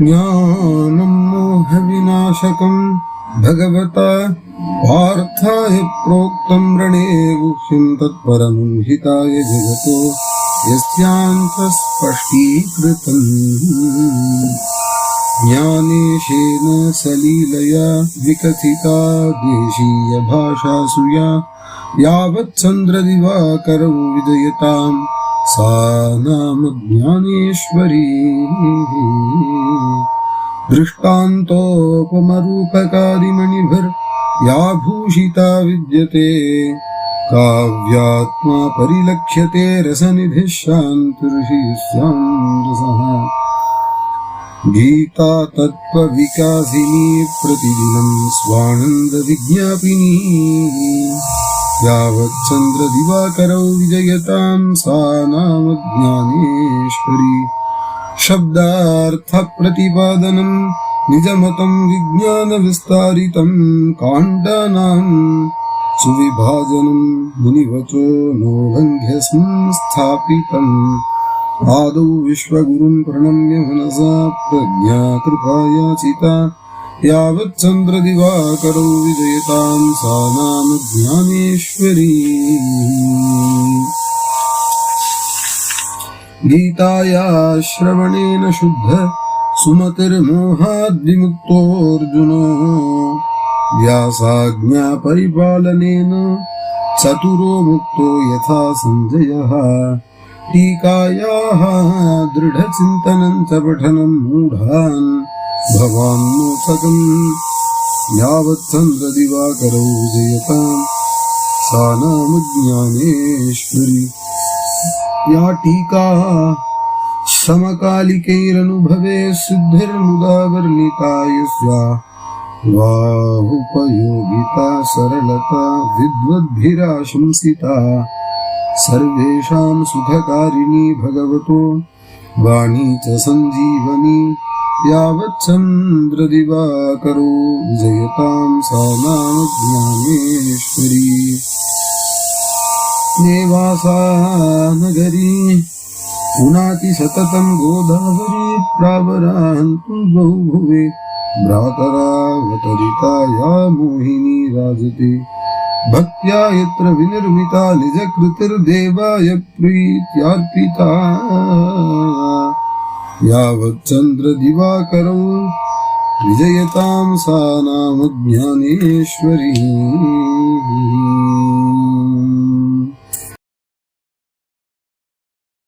ज्ञानं मोहविनाशकं भगवता पार्थाय प्रोक्तं रणे गुह्यं तत्परं हिताय जगतो यस्यान्तःस्पष्टीकृतम्। ज्ञानेशेन सलीलया विकथिता देशीय भाषासु यावत् चन्द्रदिवाकरौ विजयताम् सा नाम ज्ञानेश्वरी। दृष्टान्तोपमरूपकादिमणिभिर् या भूषिता विद्यते काव्यात्मा परिलक्ष्यते रसनिधिः शान्तिर्हि स्यान्दसः। गीता तत्त्वविकासिनी प्रतिदिनं स्वानन्दविज्ञापिनी यावत् चन्द्रदिवाकरौ विजयतां सा नाम ज्ञानेश्वरी। शब्दार्थप्रतिपादनं निजमतं विज्ञानविस्तारितं काण्डानां सुविभाजनं मुनिवचो नोल्लङ्घ्य संस्थापितम्। आदौ विश्वगुरुं प्रणम्य मनसा प्रज्ञा कृपायाचिता यावत् चन्द्रदिवाकरौ विजयतां सा नाम ज्ञानेश्वरी। गीताया श्रवणेन शुद्ध सुमतिर्मोहाद्विमुक्तोऽर्जुनो व्यासाज्ञा परिपालनेन चतुरो मुक्तो यथा सञ्जयः। टीकायाः दृढचिन्तनं च पठनं मूढान् भवान्मोचकम् यावत् चन्द्रदिवाकरौ विजयतां सा नाम ज्ञानेश्वरी। या टीका समकालिकैरनुभवे सिद्धिर्मुदा वर्णिता यस्या वाहुपयोगिता सरलता विद्वद्भिराशंसिता सर्वेषां सुखकारिणी भगवतो वाणी च सञ्जीवनी यावत् चन्द्रदिवाकरो विजयतां सा नाम ज्ञानेश्वरी। नेवासा नगरी पुनाति सततं गोदावरी प्रावरान्तु बहुभुवे भ्रातरावतरिता या मोहिनी राजते भक्त्या यत्र विनिर्मिता निजकृतिर्देवाय प्रीत्यार्पिता यावत् चन्द्रदिवाकरौ विजयतां सा नाम ज्ञानेश्वरी।